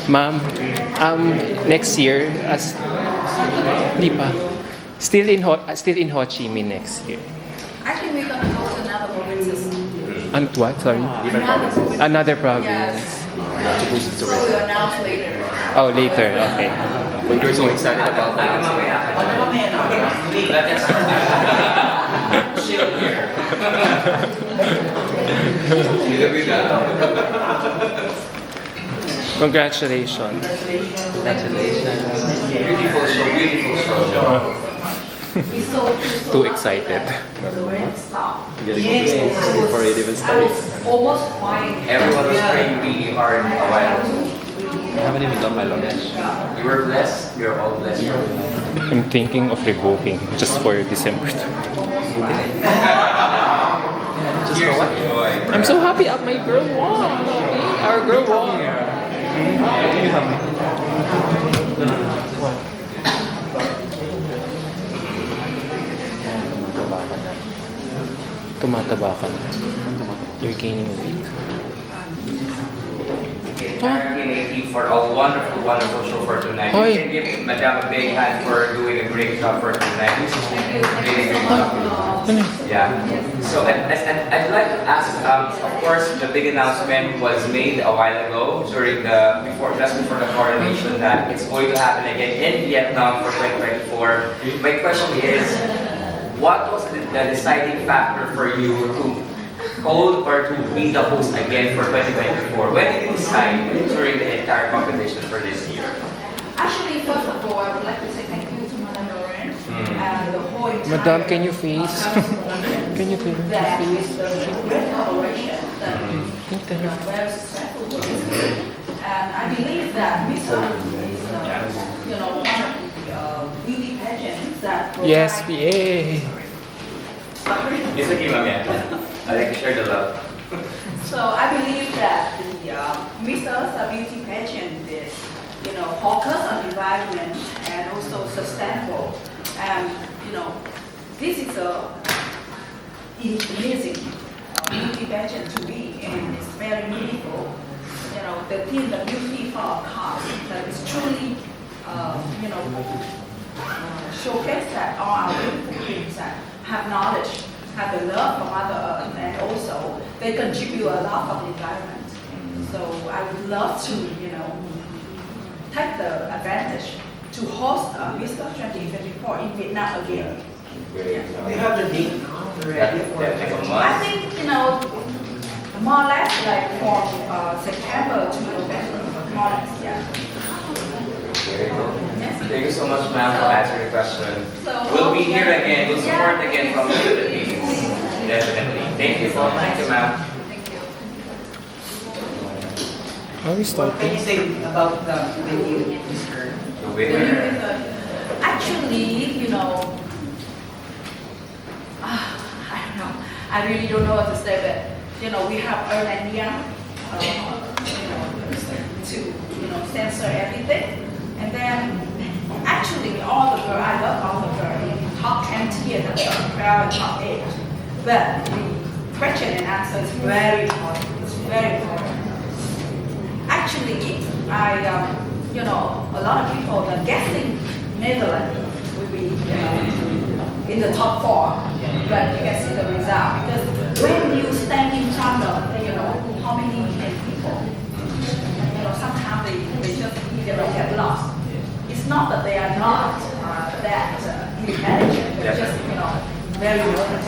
Ma'am, next year, di pa. Still in Ho Chi Minh next year. Actually, we're going to go to another provinces. And what? Sorry? Another province. So we'll announce later. Oh, later. Okay. But you're so excited about that. Congratulations. Congratulations. Beautiful show, beautiful show. Too excited. Before it even starts. Almost fine. Everyone was praying really hard a while ago. I haven't even done my lunch. You were blessed. We are all blessed. I'm thinking of rebooking just for December 2. Just for what? I'm so happy my girl won. Our girl won. Tumataba ka na. You're gaining weight. Thank you for a wonderful, wonderful show for tonight. Hi. We can give Madam a big hand for doing a great job for tonight. Really great job. Yeah. So I'd like to ask, of course, the big announcement was made a while ago during just before the coronation that it's going to happen again in Vietnam for 2024. My question is, what was the deciding factor for you to hold or to be the host again for 2024? When did you decide during the entire competition for this year? Actually, first of all, I would like to say thank you to Madam Lauren and the whole entire... Madam, can you face? Can you face? That with the great collaboration that we are very successful with. And I believe that Miss is, one of the beauty pageants that provide... Yes, yay! It's okay, Ma'am. I like to share the love. So I believe that the Mr. Beauty pageant is, focused on development and also sustainable. And this is a amazing beauty pageant to be, and it's very meaningful. The theme, the beauty for our cause, that is truly, showcase that all our beautiful kids that have knowledge, have the love from Mother Earth, and also they contribute a lot for the environment. So I would love to, take the advantage to host Mr. 2024 in Vietnam again. We have the date already for I think, more or less like from September to November, more or less, yeah. Thank you so much, ma'am, for answering the question. We'll be here again. We'll support again from the Philippines. Definitely. Thank you, ma'am. Are we What can you starting? say about the venue, Mr. The winner. Actually, I don't know. I really don't know what to say, but we have Erlandia, to censor everything, and then actually all the girls, I love all the girls in top 20 and the 12 and top 8, but the question and answer is very important. It's very important. Actually, a lot of people are guessing Netherlands will be in the top 4, but you can see the result because when you stand in front of how many people, sometimes they just get lost. It's not that they are not that intelligent, they're just very nervous.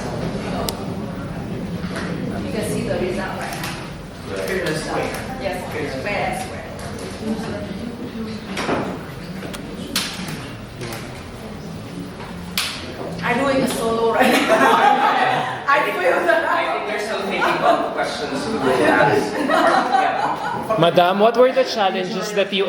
You can see the result right now. Fearless way? Yes, fair and square. I'm doing a solo right now. I feel that. I think they're still thinking about questions we will ask. Yeah. Madam, what were the challenges that you...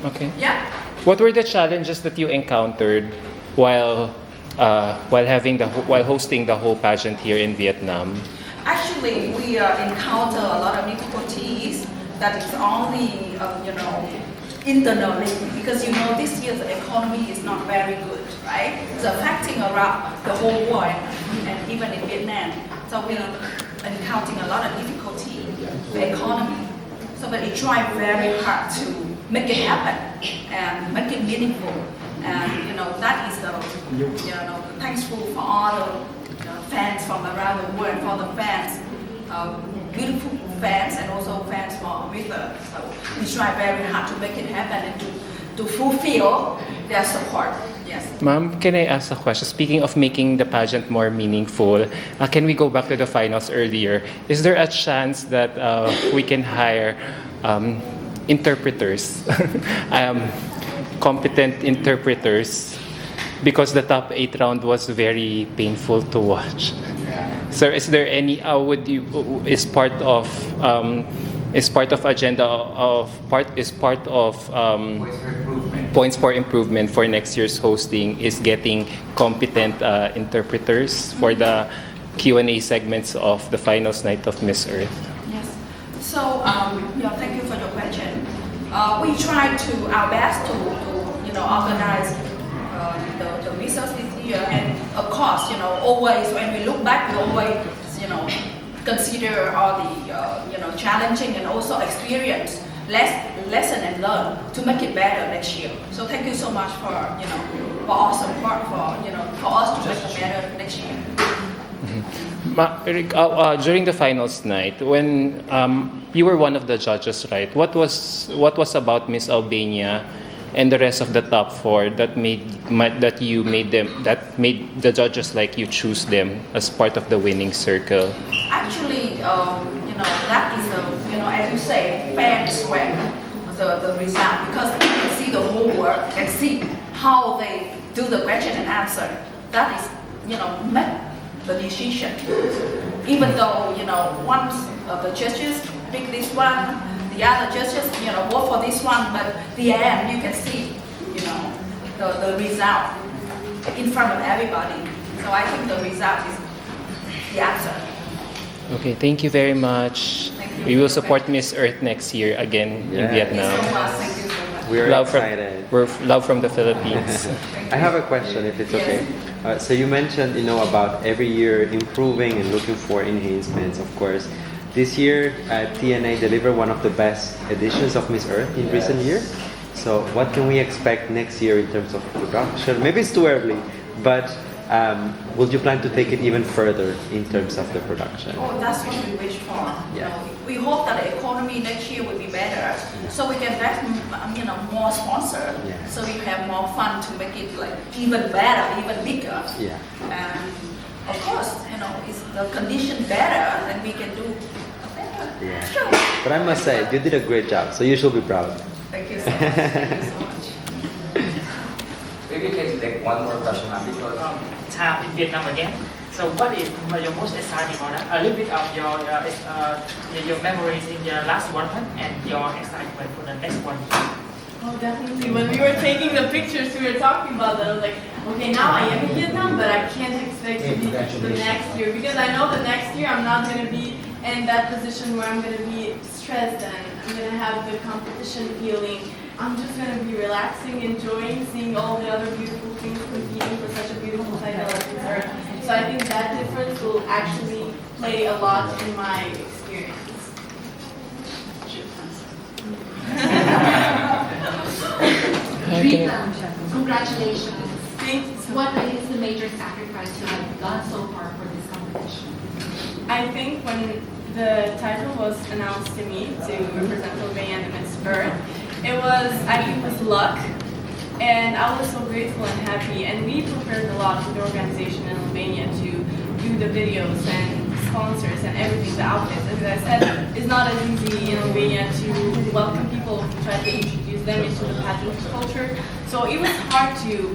Okay. Yeah. What were the challenges that you encountered while hosting the whole pageant here in Vietnam? Actually, we encounter a lot of difficulties that is only, internally, because this year's economy is not very good, right? It's affecting around the whole world and even in Vietnam. So we are encountering a lot of difficulty in the economy. So we try very hard to make it happen and make it meaningful. And that is the thankful for all the fans from around the world, for the fans, beautiful fans, and also fans for Mr. So we try very hard to make it happen and to fulfill their support. Yes. Ma'am, can I ask a question? Speaking of making the pageant more meaningful, can we go back to the finals earlier? Is there a chance that we can hire interpreters, competent interpreters, because the top 8 round was very painful to watch? Sir, is there any? Is part of agenda of points for improvement for next year's hosting is getting competent interpreters for the Q&A segments of the finals night of Miss Earth? Yes. So thank you for your question. We try our best to organize the results this year, and of course always when we look back, we always consider all the challenging and also experience lesson and learn to make it better next year. So thank you so much for all support for us to make it better next year. During the finals night, when you were one of the judges, right? What was about Miss Albania and the rest of the top 4 that made the judges like you choose them as part of the winning circle? Actually, that is as you say, fans when the result, because you can see the whole work and see how they do the question and answer. That is make the decision. Even though one of the judges pick this one, the other judges vote for this one, but the end you can see the result in front of everybody. So I think the result is the answer. Okay, thank you very much. We will support Miss Earth next year again in Vietnam. Thank you so much. Thank you so much. We're excited. Love from the Philippines. I have a question, if it's okay. So you mentioned, about every year improving and looking for enhancements, of course. This year, TNA delivered one of the best editions of Miss Earth in recent years. So what can we expect next year in terms of production? Maybe it's too early, but would you plan to take it even further in terms of the production? Oh, that's what we wish for. Yeah. We hope that the economy next year will be better, so we can get more sponsors, so we have more fun to make it even better, even bigger. Yeah. And of course, if the condition better, then we can do better. Yeah. Sure. But I must say, you did a great job, so you should be proud. Thank you so much. Thank you so much. Maybe you can take one more question before. Time in Vietnam again. So what is your most exciting or a little bit of your memories in your last one and your excitement for the next one? Oh, definitely. When we were taking the pictures, we were talking about that. I was like, okay, now I am in Vietnam, but I can't expect to be the next year, because I know the next year I'm not going to be in that position where I'm going to be stressed and I'm going to have the competition feeling. I'm just going to be relaxing, enjoying, seeing all the other beautiful things, competing for such a beautiful title as Miss Earth. So I think that difference will actually play a lot in my experience. Congratulations. Thank you so What much. is the major sacrifice you have done so far for this competition? I think when the title was announced to me to represent Albania and Miss Earth, I think it was luck, and I was so grateful and happy, and we prepared a lot with the organization in Albania to do the videos and sponsors and everything, the outfits. As I said, it's not as easy in Albania to welcome people, to try to introduce them into the pageant culture, so it was hard to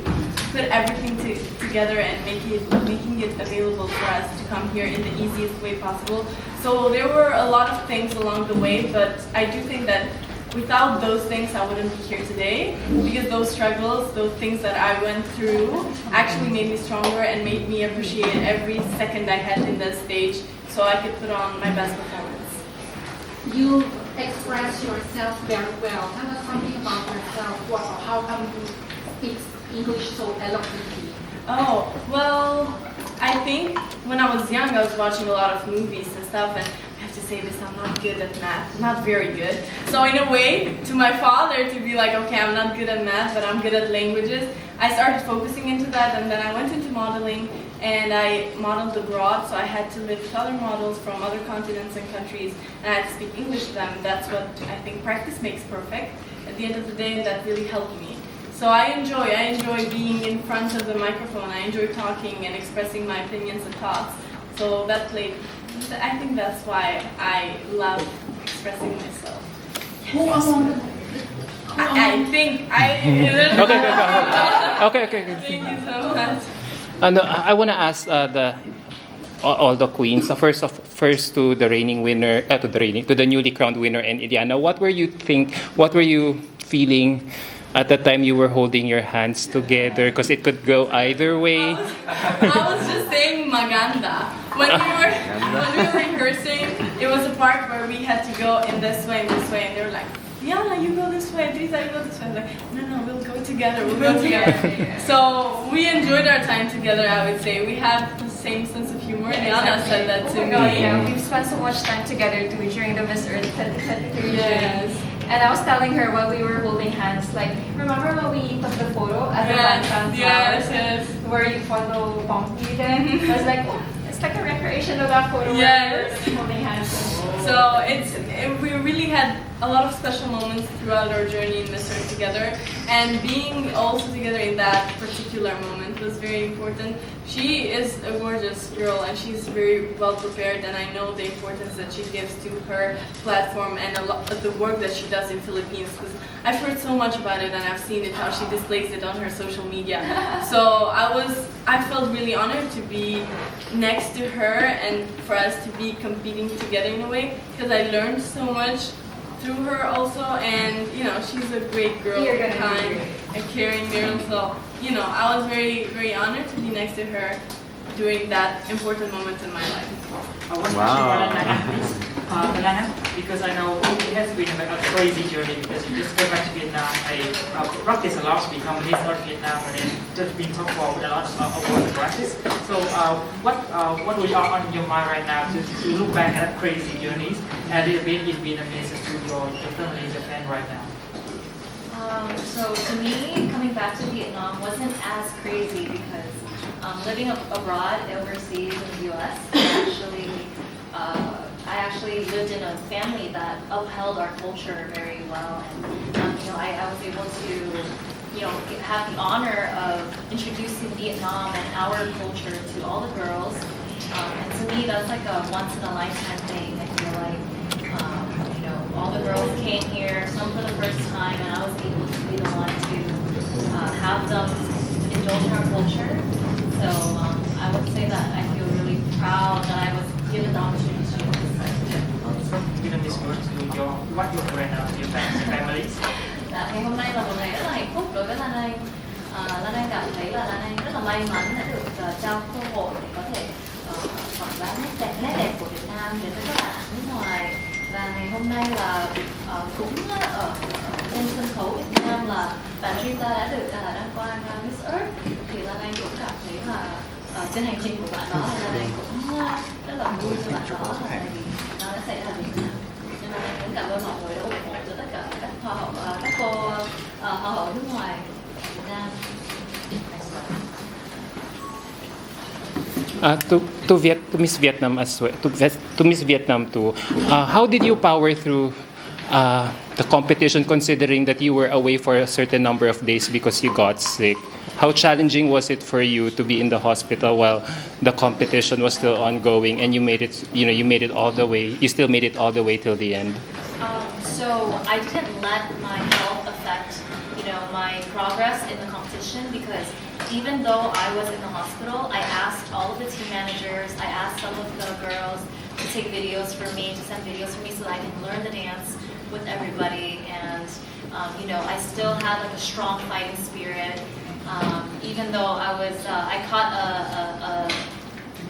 put everything together and making it available for us to come here in the easiest way possible. So there were a lot of things along the way, but I do think that without those things, I wouldn't be here today, because those struggles, those things that I went through actually made me stronger and made me appreciate every second I had in the stage so I could put on my best performance. You express yourself very well. Tell us something about yourself. How come you speak English so eloquently? Oh, well, I think when I was young, I was watching a lot of movies and stuff, and I have to say this, I'm not good at math, not very good. So in a way, to my father to be like, okay, I'm not good at math, but I'm good at languages, I started focusing into that, and then I went into modeling, and I modeled abroad, so I had to live with other models from other continents and countries, and I had to speak English to them. That's what I think practice makes perfect. At the end of the day, that really helped me. So I enjoy being in front of the microphone. I enjoy talking and expressing my opinions and thoughts. So I think that's why I love expressing myself. I think I. Okay. Thank you so much. No, I want to ask all the queens. First to the reigning winner, to the newly crowned winner, and Iliana. What were you feeling at the time you were holding your hands together? Because it could go either way. I was just saying maganda. When we were rehearsing, it was a part where we had to go in this way, and they were like, Diana, you go this way, Lisa, you go this way. I was like, no, we'll go together, So we enjoyed our time together, I would say. We have the same sense of humor. Diana said that to me. Yeah, we've spent so much time together too during the Miss Earth 2023 Yes. And I was telling her while we were holding hands, like, remember when we took the photo at the Bantan Yes. where you follow Pompey then? I was like, oh, it's like a recreation of that photo where we're holding hands. So we really had a lot of special moments throughout our journey in Miss Earth together, and being also together in that particular moment was very important. She is a gorgeous girl, and she's very well prepared, and I know the importance that she gives to her platform and a lot of the work that she does in Philippines, because I've heard so much about it and I've seen it, how she displays it on her social media. So I felt really honored to be next to her and for us to be competing together in a way, because I learned so much through her also, and she's a great girl, kind, a caring girl. So I was very, very honored to be next to her during that important moment in my life. Wow. Lana, because I know it has been a crazy journey, because you just came back to Vietnam. I practice a lot to become Miss Earth Vietnam, and then just been talked about with a lot of practice. So what we are on your mind right now to look back at that crazy journeys and it's been Vietnamese to your family in Japan right now? So to me, coming back to Vietnam wasn't as crazy because living abroad, overseas in the U.S., I actually lived in a family that upheld our culture very well, and I was able to have the honor of introducing Vietnam and our culture to all the girls, and to me that's like a once in a lifetime thing. I feel like all the girls came here, some for the first time, and I was able to be the one to have them indulge in our culture. So I would say that I feel really proud that I was given the opportunity to do this. Vietnamese words to what you have right now to your families. Ngày hôm nay là một ngày rất là hạnh phúc đối với Lan Anh. Lan Anh cảm thấy là Lan Anh rất là may mắn đã được trao cơ hội để có thể quảng bá nét đẹp của Việt Nam đến với các bạn nước ngoài. Và ngày hôm nay là cũng ở trên sân khấu Việt Nam là bạn Rita đã được đăng quang Miss Earth, thì Lan Anh cũng cảm thấy là trên hành trình của bạn đó là Lan Anh cũng rất là vui cho bạn đó, tại vì nó đã xảy ra Việt Nam. Nên là cũng cảm ơn mọi người đã ủng hộ cho tất cả các cô hoa hậu nước ngoài Việt Nam. To Miss Vietnam as well, to Miss Vietnam too. How did you power through the competition, considering that you were away for a certain number of days because you got sick? How challenging was it for you to be in the hospital while the competition was still ongoing, and you made it? You made it all the way. You still made it all the way till the end. So I didn't let my health affect, my progress in the competition, because even though I was in the hospital, I asked all of the team managers, I asked some of the girls to take videos for me, to send videos for me so that I can learn the dance with everybody. And, I still had like a strong fighting spirit. Even though I caught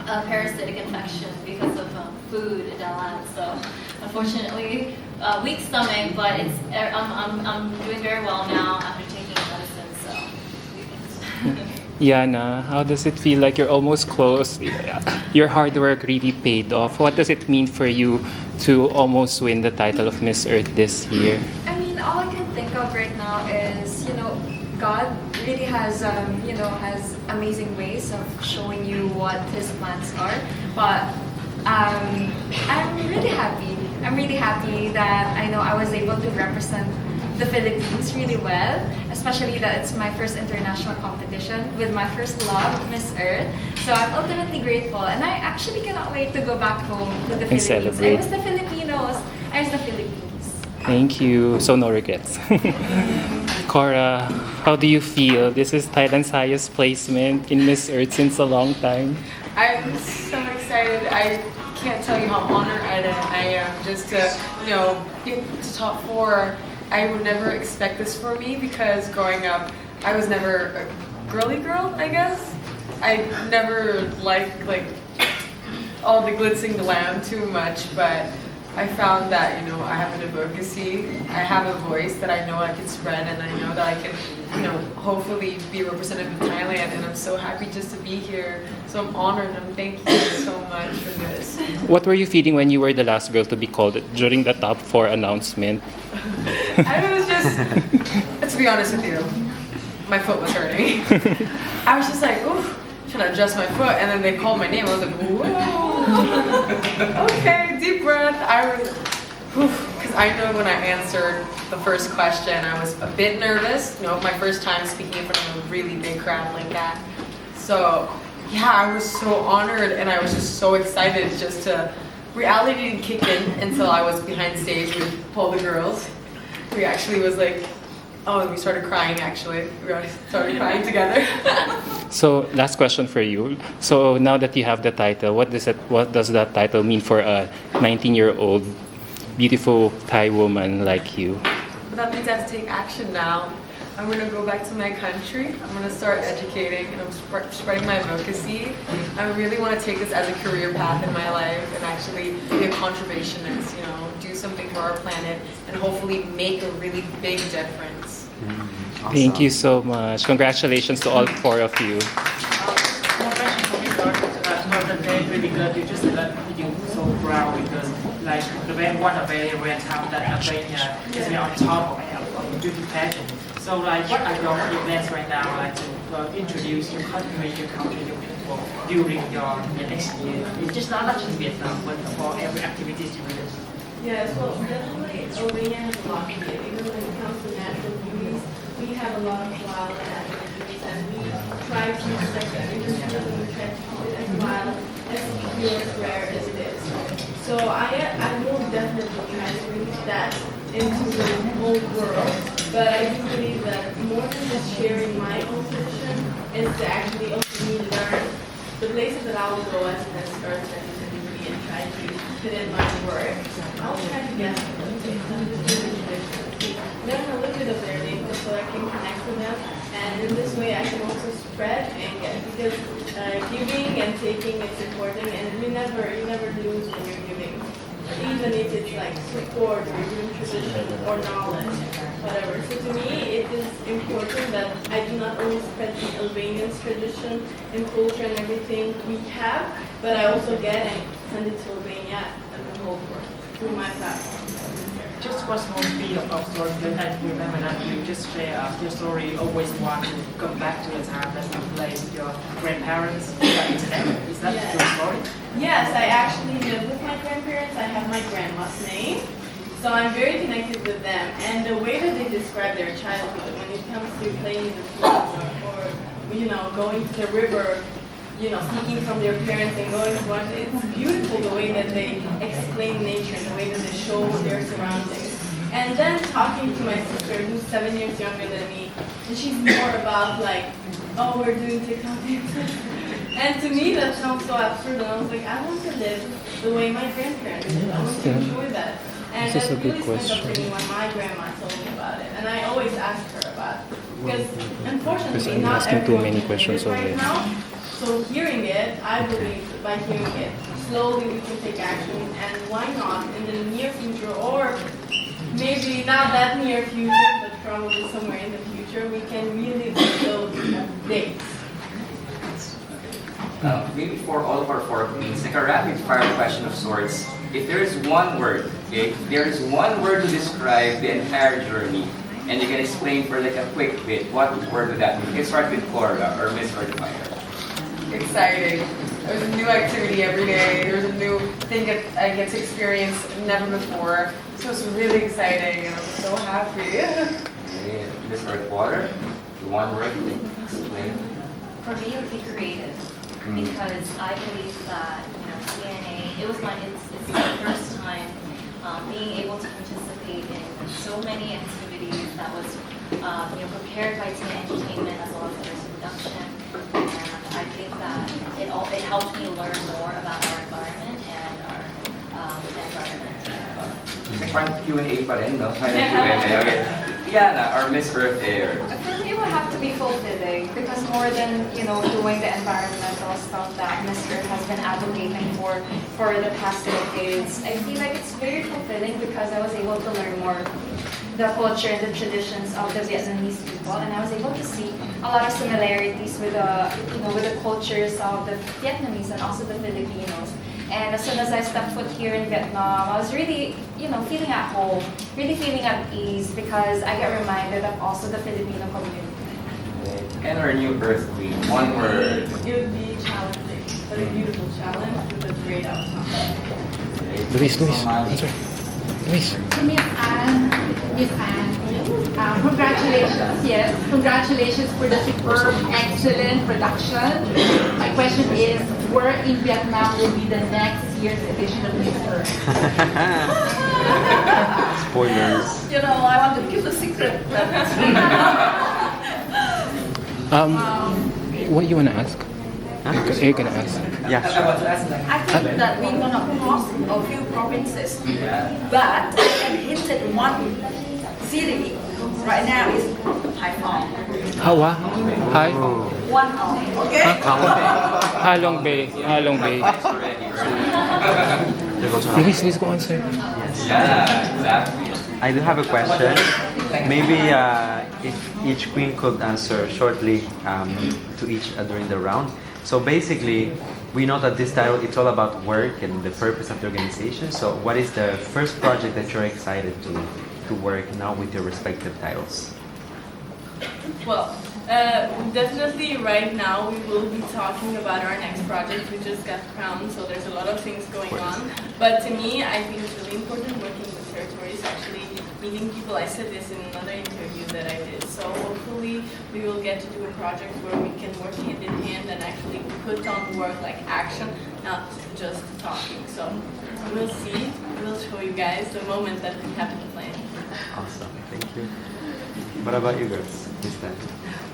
a parasitic infection because of food in Dalat. So unfortunately, weak stomach, but I'm doing very well now after taking medicine. So. Yana, how does it feel like you're almost close? Your hard work really paid off. What does it mean for you to almost win the title of Miss Earth this year? I mean, all I can think of right now is, God really has, has amazing ways of showing you what His plans are. But I'm really happy. I'm really happy that I know I was able to represent the Philippines really well, especially that it's my first international competition with my first love, Miss Earth. So I'm ultimately grateful, and I actually cannot wait to go back home to the Philippines. Celebrate. I miss the Filipinos. I miss the Philippines. Thank you. So no regrets. Cora, how do you feel? This is Thailand's highest placement in Miss Earth since a long time. I'm so excited. I can't tell you how honored I am just to, get to top 4. I would never expect this for me because growing up, I was never a girly girl, I guess. I never liked all the glitzing glam too much, but I found that, I have an advocacy, I have a voice that I know I can spread, and I know that I can, hopefully be representative of Thailand, and I'm so happy just to be here. So I'm honored, and thank you so much for this. What were you feeling when you were the last girl to be called during the top 4 announcement? I was just, to be honest with you, my foot was hurting. I was just like, ooh, trying to adjust my foot, and then they called my name. I was like, whoa. Okay, deep breath. I was, because I know when I answered the first question, I was a bit nervous. My first time speaking in front of a really big crowd like that. So, yeah, I was so honored, and I was just so excited just to. Reality didn't kick in until I was behind stage with all the girls. We actually was like, we started crying actually. We started crying together. So, last question for you. So, now that you have the title, what does that title mean for a 19-year-old beautiful Thai woman like you? But that means I have to take action now. I'm going to go back to my country. I'm going to start educating, and I'm spreading my advocacy. I really want to take this as a career path in my life and actually be a conservationist, do something for our planet and hopefully make a really big difference. Awesome. Thank you so much. Congratulations to all 4 of you. One question for me, God, really good. You just let you so proud because, one of the rare times that Albania is on top of beauty pageant. So, what are your plans right now, to introduce your country, your country, your people during your next year? It's just not in Vietnam, but for every activities you do. Yes, well, definitely Albania has a lot to give because when it comes to natural beauties, we have a lot of wild natural beauties, and we try to respect the industry and we try to keep it as wild, as pure, as rare as it is. So I will definitely try to release that into the whole world, but I do believe that more than just sharing my own tradition is to actually also me learn the places that I will go as Miss Earth and try to put in my work. I'll try to get learn a little bit of their language so I can connect with them, and in this way I can also spread and get, because giving and taking is important, and you never lose when you're giving, even if it's like support or even tradition or knowledge, whatever. So to me, it is important that I do not only spread the Albanians tradition and culture and everything we have, but I also get and send it to Albania and the whole world through my platform. Just one small bit of story that I remember that you just share your story. Always want to come back to the time that you played with your grandparents. Is that your story? Yes, I actually live with my grandparents. I have my grandma's name, so I'm very connected with them. And the way that they describe their childhood, when it comes to playing in the fields or going to the river, sneaking from their parents and going to watch, it's beautiful the way that they explain nature, the way that they show their surroundings. And then talking to my sister, who's 7 years younger than me, and she's more about we're doing TikTok dances. And to me, that sounds so absurd. And I was like, I want to live the way my grandparents did. I want to enjoy that. And This is that a good really stuck up to me question. when my grandma told me about it. And I always ask her about it. Because unfortunately, Because I'm not asking too everyone many can questions hear it already. right now. So hearing it, I believe by hearing it, slowly we can take action. And why not in the near future, or maybe not that near future, but probably somewhere in the future, we can really those dates. maybe for all of our 4 queens, like a rapid fire question of sorts. If there is one word, okay, if there is one word to describe the entire journey, and you can explain for like a quick bit, what word would that be? You can start with Cora or Miss or the Fire. Exciting. There's a new activity every day. There's a new thing that I get to experience never before. So it's really exciting and I'm so happy. Okay, Miss Earthwater, one word to explain. For me, it would be creative because I believe that TNA. It's my first time being able to participate in so many activities that was prepared by TNA Entertainment as well as there's production, and I think that it helped me learn more about our environment and our environment. Parang Q&A pa rin, no? Final Q&A. Okay. Yana, or Miss Earth Air. For me, it would have to be fulfilling because more than doing the environmental stuff that Miss Earth has been advocating for the past decades, I feel like it's very fulfilling because I was able to learn more the culture and the traditions of the Vietnamese people, and I was able to see a lot of similarities with the cultures of the Vietnamese and also the Filipinos. And as soon as I stepped foot here in Vietnam, I was really, feeling at home, really feeling at ease because I get reminded of also the Filipino community. And our new Earth Queen, one word. It would be challenging, but a beautiful challenge with a great outcome. Luis, answer. Luis. To Miss Anne, congratulations, yes, congratulations for the superb, excellent production. My question is, where in Vietnam will be the next year's edition of Miss Earth? Spoilers. I want to keep the secret. What you wanna ask? You're gonna ask. Yeah, I sure. think that we're gonna cross a few provinces, but I can hint at one city right now is Haiphong. Hawa? Hi? One hour, okay? Halong Bay. Luis, go answer. Yeah, exactly. I do have a question. Maybe if each queen could answer shortly to each during the round. So basically, we know that this title, it's all about work and the purpose of the organization. So what is the first project that you're excited to work now with your respective titles? Well, definitely right now we will be talking about our next project. We just got crowned, so there's a lot of things going on. But to me, I think it's really important working with territories, actually meeting people. I said this in another interview that I did. So hopefully we will get to do a project where we can work hand in hand and actually put on work like action, not just talking. So we'll see. We'll show you guys the moment that we have to plan. Awesome, thank you. What about you girls?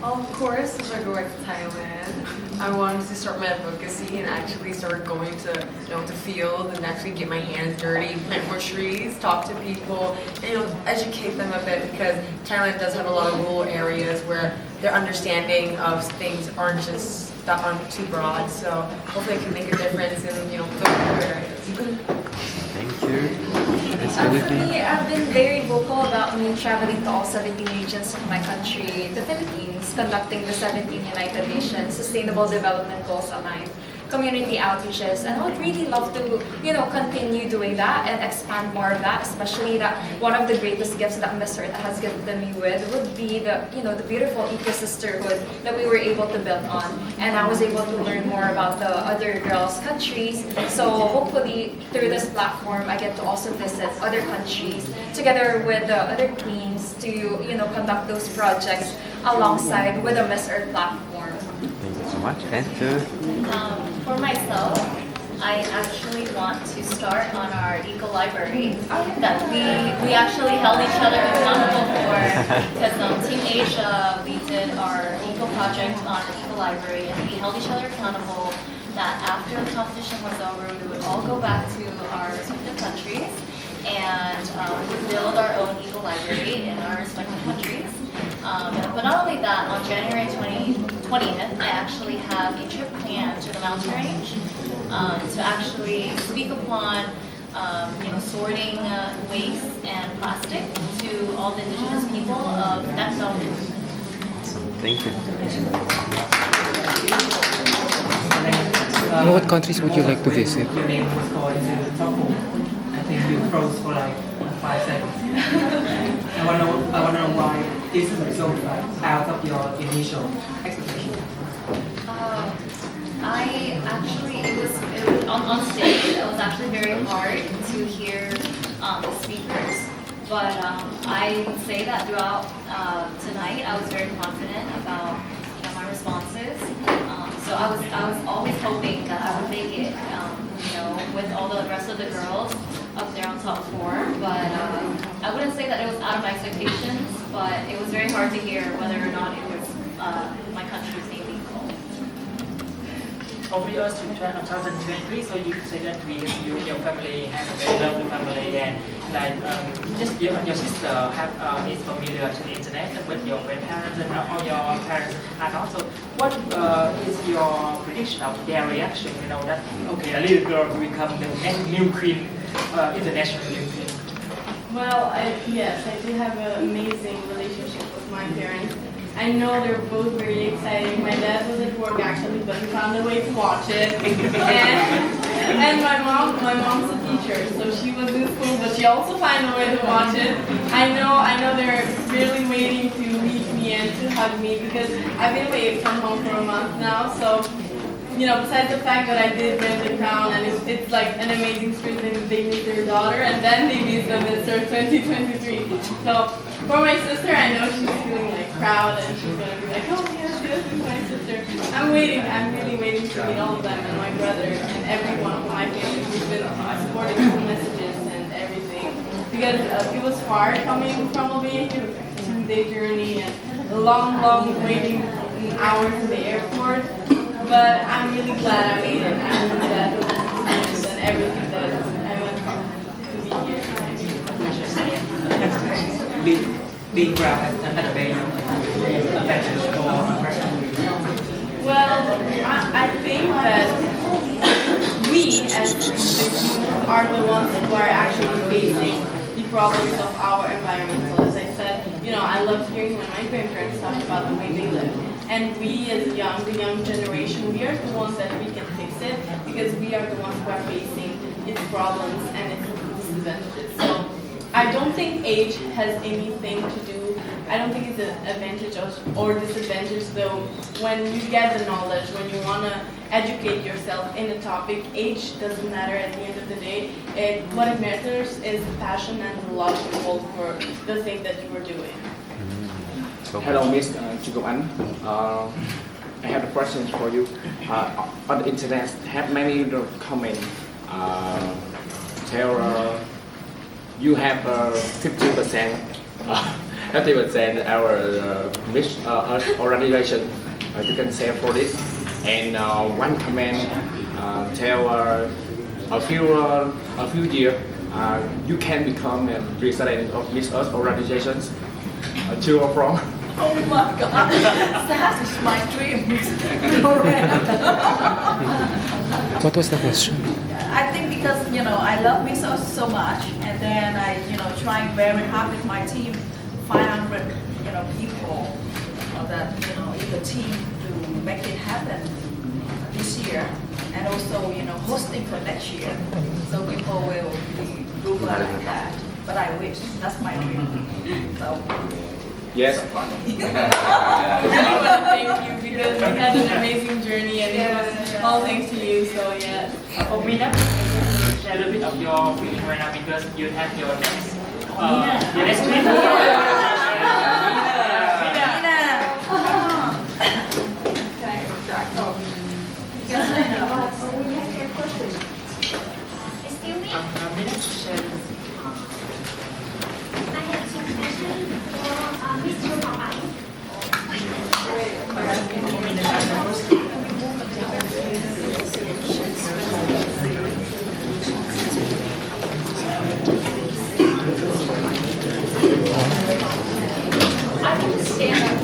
Of course, as I go back to Thailand, I wanted to start my advocacy and actually start going to the field and actually get my hands dirty, plant more trees, talk to people, and educate them a bit because Thailand does have a lot of rural areas where their understanding of things aren't too broad. So hopefully I can make a difference in those areas. Thank you. Actually, I've been very vocal about me traveling to all 17 regions of my country, the Philippines, conducting the 17 United Nations Sustainable Development Goals aligned community outreaches, and I would really love to, continue doing that and expand more of that, especially that one of the greatest gifts that Miss Earth has given me would be the beautiful eco-sisterhood that we were able to build on, and I was able to learn more about the other girls' countries, so hopefully through this platform I get to also visit other countries together with the other queens to, conduct those projects alongside with the Miss Earth platform. Thank you so much. And For myself, I actually want to start on our eco library that we actually held each other accountable for. Because Team Asia, we did our eco project on the eco library, and we held each other accountable that after the competition was over, we would all go back to our respective countries and build our own eco library in our respective countries. But not only that, on January 20th, I actually have a trip planned to the mountain range to actually speak upon sorting waste and plastic to all the indigenous people of that zone. awesome. Thank you. What countries would you like to visit? Your name was called into the top four. I think you froze for like 5 seconds. I wanna know why this is so like out of your initial expectation. I actually, it was on stage, it was actually very hard to hear the speakers. But I would say that throughout tonight, I was very confident about my responses. So I was always hoping that I would make it, with all the rest of the girls up there on top four. But I wouldn't say that it was out of my expectations, but it was very hard to hear whether or not it was my country's name being called. Over years to 2023, so you say that your family has a very lovely family, and like just you and your sister have is familiar to the internet with your grandparents and all your parents are not. So what is your prediction of their reaction? You know that okay, a little girl will become the next new queen, international new queen. Well, yes, I do have an amazing relationship with my parents. I know they're both very exciting. My dad was at work actually, but he found a way to watch it. And my mom's a teacher, so she was in school, but she also found a way to watch it. I know they're really waiting to meet me and to hug me because I've been away from home for a month now. So, besides the fact that I did wear the crown and it's like an amazing experience, they meet their daughter and then they meet the Mr. 2023. So for my sister, I know she's feeling like proud and she's gonna be like, oh yes, this is my sister. I'm really waiting to meet all of them and my brother and everyone of my family who's been supporting the messages and everything. Because it was far coming from Albania, it was a 2-day journey and a long waiting hours in the airport. But I'm really glad I made it. I'm really glad and everything that I went through to be here. Being proud as an Albanian affected your personal. Well, I think that we as the youth are the ones who are actually facing the problems of our environment. So as I said, I love hearing when my grandparents talk about the way they live. And we as the young generation, we are the ones that we can fix it because we are the ones who are facing its problems and its disadvantages. So I don't think age has anything to do, I don't think it's an advantage or disadvantage though. When you get the knowledge, when you want to educate yourself in a topic, age doesn't matter at the end of the day. What it matters is the passion and the love you hold for the thing that you are doing. Hello, Miss Chukuan. I have a question for you. On the internet, have many comments tell you have 50%, 50% our organization. You can say for this, and one comment tell a few years you can become a president of Miss Earth organizations. To or from? Oh my God, that is my dream. What was the question? I think because, I love Miss Earth so much, and then I, trying very hard with my team, 500, people that, in the team to make it happen this year, and also, hosting for next year, so people will be ruler like that. But I wish, that's my dream. So. Yes. I really want to thank you because we had an amazing journey and it was all thanks to you, so yeah. For me, now, share a little bit of your feeling right now because you have your next, your next queen. Excuse me? I have some questions for Mr. Papai. I can stand up.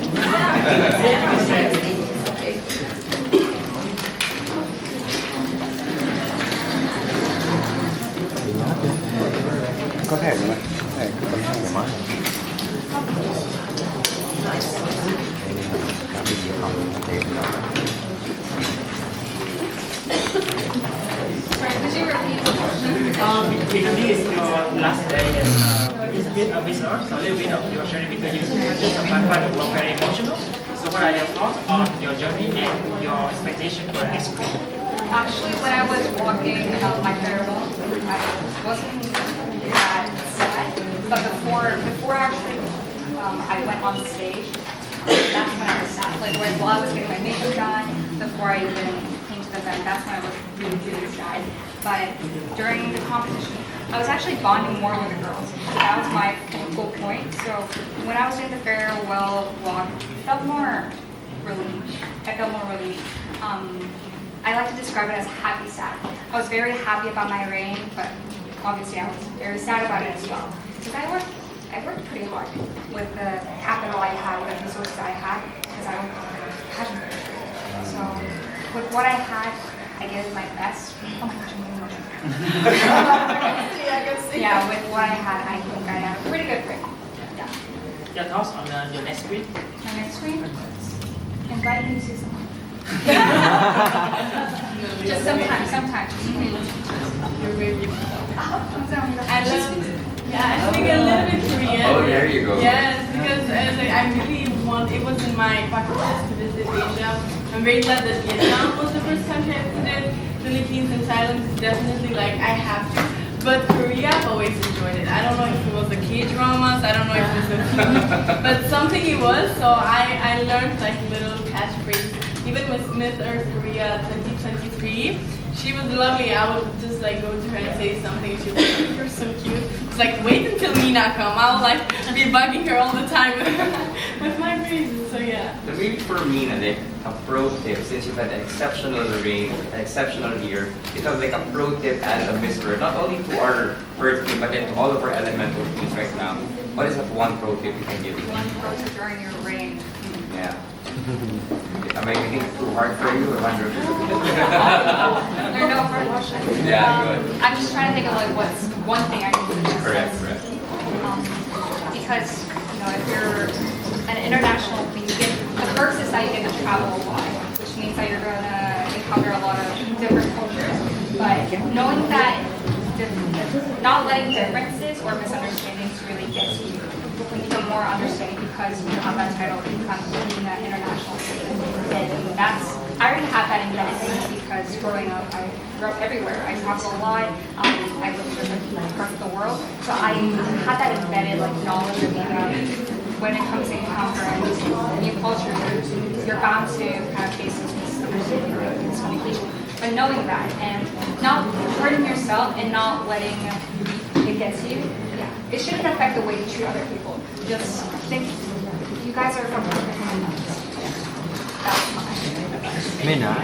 Có thể đúng không? Có thể có thể thoải mái. Đã bị phòng tiền rồi. today is your last day as a visitor, so a little bit of your journey because you sometimes find the work very emotional. So what are your thoughts on your journey and your expectation for next week? Actually, when I was walking my farewell, I wasn't that sad. But before actually I went on stage, that's when I was sad. Like while I was getting my makeup done, before I even came to the event, that's when I was really, really sad. But during the competition, I was actually bonding more with the girls. That was my focal point. So when I was doing the farewell walk, I felt more relief. I like to describe it as happy sad. I was very happy about my reign, but obviously I was very sad about it as well. Because I worked pretty hard with the capital I had, with the resources I had, because I had no country. So with what I had, I gave my best. Oh my gosh, I'm getting emotional. Yeah, with what I had, I think I had a pretty good reign. Yeah. Your thoughts on your next week? My next week? Invite me to someone. Just sometimes. I speak a little bit Korean. Oh, there you go. Yes, because I really it was in my bucket list to visit Asia. I'm very glad that Vietnam was the first country I visited. Philippines and Thailand is definitely like I have to. But Korea, I've always enjoyed it. I don't know if it was the K-dramas, I don't know if it was the food, but something it was. So I learned like little catchphrases. Even with Miss Earth Korea 2023, she was lovely. I would just like go to her and say something. She was like, "You're so cute." It's like, wait until Nina come. I'll like be bugging her all the time with my phrases. So yeah. So maybe for Mina, like a pro tip, since you've had an exceptional reign, an exceptional year, it was like a pro tip as a Miss Earth, not only to our Earth team, but then to all of our elemental teams right now. What is that one pro tip you can give? One pro tip during your reign. Yeah. Am I making it too hard for you? I wonder if There are no hard questions. Yeah, good. I'm just trying to think of like what's one thing I can do. Correct. Because if you're an international, the perks is that you get to travel a lot, which means that you're going to encounter a lot of different cultures. But knowing that, not letting differences or misunderstandings really get to you. We need more understanding because you have that title of being an international student. And I already have that embedded in me because growing up, I grew up everywhere. I traveled a lot. I lived in different parts of the world. So I had that embedded knowledge of me that when it comes to encountering new cultures, you're bound to kind of face this misunderstanding or miscommunication. But knowing that and not hurting yourself and not letting it get to you, it shouldn't affect the way you treat other people. Just think, you guys are from different countries. That's mine. Mina,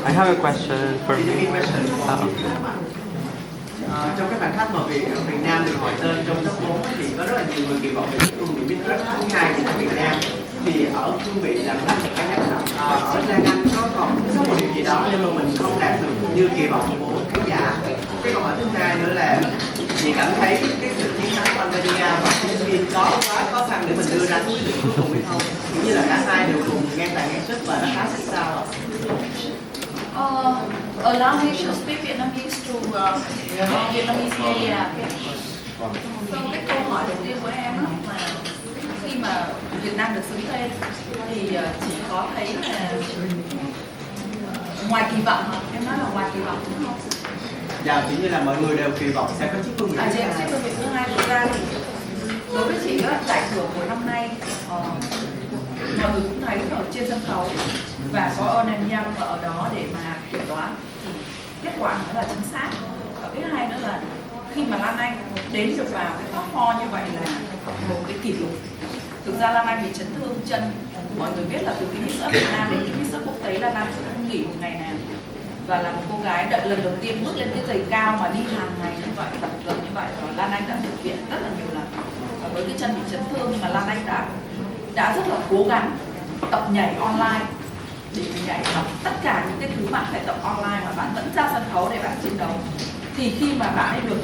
I have a question for me. Trong các bạn khách mà Việt Nam được hỏi tên trong top 4 thì có rất là nhiều người kỳ vọng về cái cương vị Miss Earth thứ 2 của Việt Nam. Thì ở cương vị là cái ở Lan Anh có một điều gì đó nhưng mà mình không đạt được như kỳ vọng của khán giả. Cái câu hỏi thứ hai nữa là chị cảm thấy cái sự chiến thắng của Albania và Philippines có quá khó khăn để mình đưa ra quyết định cuối cùng hay không? Cũng như là cả hai đều cùng ngang tài ngang sức và nó khá xích sao. Allow me to speak Vietnamese to Vietnamese media. Cái câu hỏi đầu tiên của em là khi mà Việt Nam được xứng tên thì chỉ có thấy là ngoài kỳ vọng, em nói là ngoài kỳ vọng đúng không? Dạ, kiểu như là mọi người đều kỳ vọng sẽ có chiếc vương miện Chiếc vương miện thứ hai thực ra thì đối với chị đó, giải thưởng của năm nay mọi người cũng thấy ở trên sân khấu và có Onan Young ở đó để mà kiểm toán thì kết quả nó là chính xác. Và cái hai nữa là khi mà Lan Anh đến được vào cái top 4 như vậy là một cái kỷ lục. Thực ra Lan Anh bị chấn thương chân, mọi người biết là từ cái Miss Earth Việt Nam đến cái Miss Earth quốc tế là Lan Anh sẽ không nghỉ một ngày nào. Và là một cô gái lần đầu tiên bước lên cái giày cao mà đi hàng ngày như vậy, tập luyện như vậy, và Lan Anh đã thực hiện rất là nhiều lần. Và với cái chân bị chấn thương nhưng mà Lan Anh đã rất là cố gắng tập nhảy online để nhảy tập tất cả những cái thứ bạn phải tập online mà bạn vẫn ra sân khấu để bạn chiến đấu. Thì khi mà bạn ấy được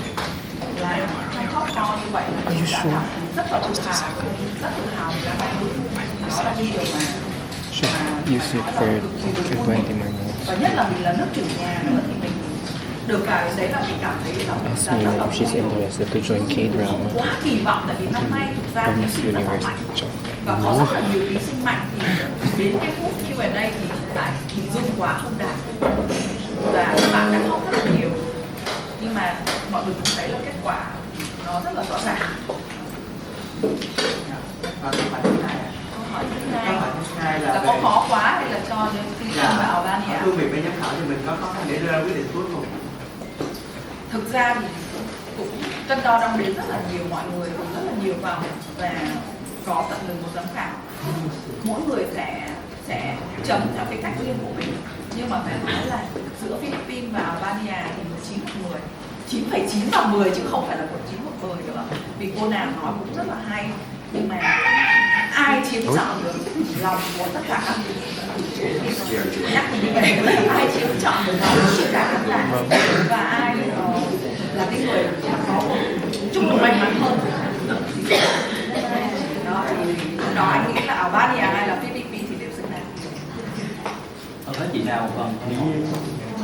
là trong top 4 như vậy là mình đã cảm thấy rất là tự hào về Lan Anh. Đó là điều mà Use it for 20 more minutes. và nhất là mình là nước chủ nhà nữa thì mình được vào đấy là mình cảm thấy là mình Ask đã me rất là if she's vui. interested to join K-drama Quá kỳ vọng tại vì năm nay thực ra thí Miss sinh rất là Universe. mạnh và có rất là nhiều thí sinh mạnh thì đến cái phút Q&A thì lại bị rung quá không đạt và các bạn đã khóc rất là nhiều nhưng mà mọi người cũng thấy là kết quả nó rất là rõ ràng. Và câu hỏi thứ hai ạ. Câu hỏi thứ Câu hỏi thứ hai là là có về khó quá hay là cho những thí sinh vào Albania? cương vị ban giám khảo thì mình có khó khăn để đưa ra quyết định cuối cùng. Thực ra thì cũng cân đo đong đếm rất là nhiều, mọi người cũng rất là nhiều vào và có tận 11 giám khảo, mỗi người sẽ chấm theo cái cách riêng của mình, nhưng mà phải nói là giữa Philippines và Albania thì 9 một 10, 9,9 vào 10 chứ không phải là của 9 một 10 nữa, vì cô nàng nói cũng rất là hay, nhưng mà ai chiếm trọn được lòng của tất cả các vị nhắc như vậy là ai chiếm trọn được lòng của tất cả các bạn và ai là cái người có một chút may mắn hơn. Đó anh nghĩ là Albania hay là Philippines thì đều xứng đáng. Có chị nào không?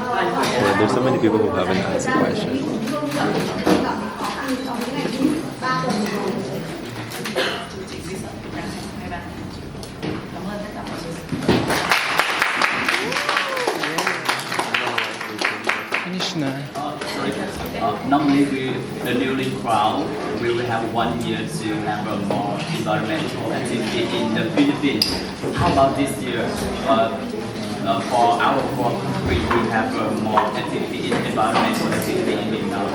Yeah, there's so many people who haven't asked a question. Cảm ơn tất cả mọi người. Finish na. Normally, the newly crowned, we will have 1 year to have a more environmental activity in the Philippines. How about this year? For our country, we have more activity in environmental activity in Vietnam.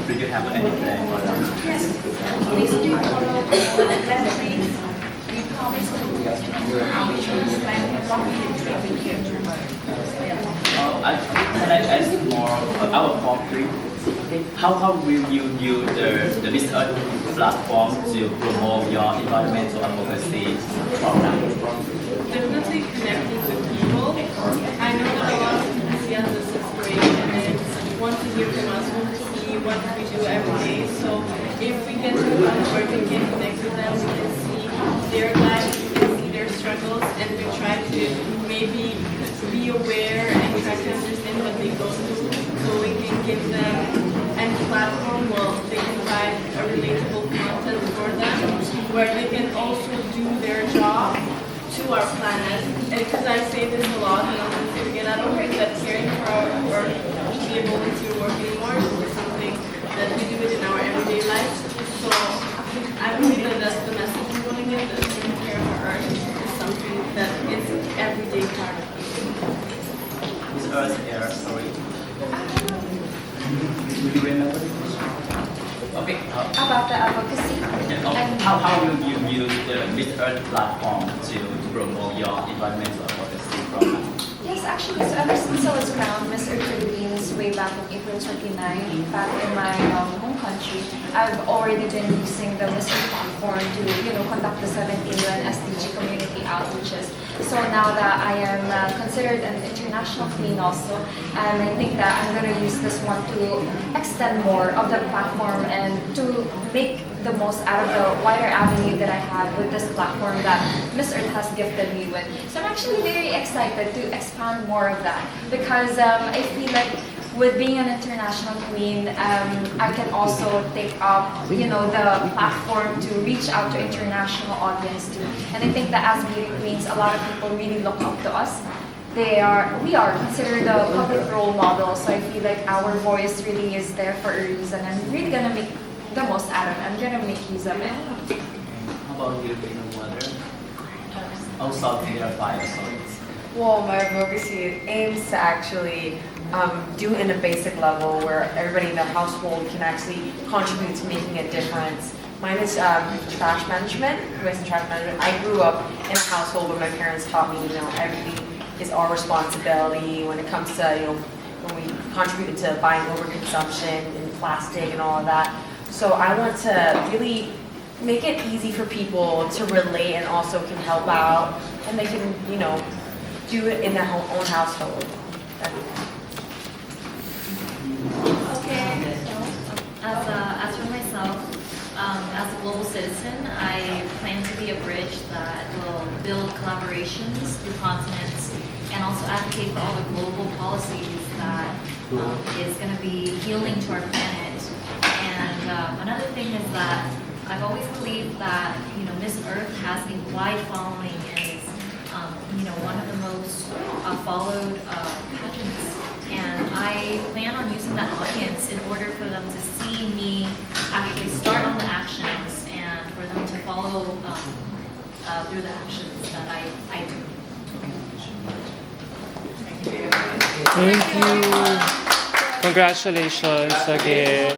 Do you have any plan for that? Yes, please do follow the please. We promise to our insurance plan what we did training here in Germany. Can I ask more about our country? How will you use the Miss Earth platform to promote your environmental advocacy program? Definitely connecting with people. I know that a lot of people see us as inspiration and want to hear from us, want to see what we do every day. So if we get to the work and can connect with them, we can see their lives, we can see their struggles, and we try to maybe be aware and try to understand what they go through so we can give them a platform where they can find a relatable content for them, where they can also do their job to our planet. And because I say this a lot, and I'm going to say it again, I don't think that caring for our Earth to be a volunteer work anymore is something that we do it in our everyday life. So I believe that that's the message we want to give, that taking care of our Earth is something that is everyday part of us. Miss Earth here, sorry. Will you remember the question? Okay. About the advocacy. How will you use the Miss Earth platform to promote your environmental advocacy program? Yes, actually, so ever since I was crowned Miss Earth Philippines way back in April 29, back in my home country, I've already been using the Miss Earth platform to, conduct the 17th SDG community outreaches. So now that I am considered an international queen also, and I think that I'm going to use this one to extend more of the platform and to make the most out of the wider avenue that I have with this platform that Miss Earth has gifted me with. So I'm actually very excited to expand more of that because I feel like with being an international queen, I can also take up, the platform to reach out to international audience too. And I think that as beauty queens, a lot of people really look up to us. We are considered a public role model, so I feel like our voice really is there for a reason. I'm really gonna make the most out of it. I'm gonna make use of it. How about you, in the water? Also, there are fire salts. Well, my advocacy aims to actually do it in a basic level where everybody in the household can actually contribute to making a difference. Mine is trash management, waste trash management. I grew up in a household where my parents taught me, everything is our responsibility when it comes to, when we contribute to buying overconsumption and plastic and all of that. So I want to really make it easy for people to relate and also can help out and they can, do it in their own household. Okay. As for myself, as a global citizen, I plan to be a bridge that will build collaborations through continents and also advocate for all the global policies that is going to be healing to our planet. And another thing is that I've always believed that Miss Earth has a wide following and is one of the most followed pageants. And I plan on using that audience in order for them to see me actually start on the actions and for them to follow through the actions that I do. Thank you. Congratulations again.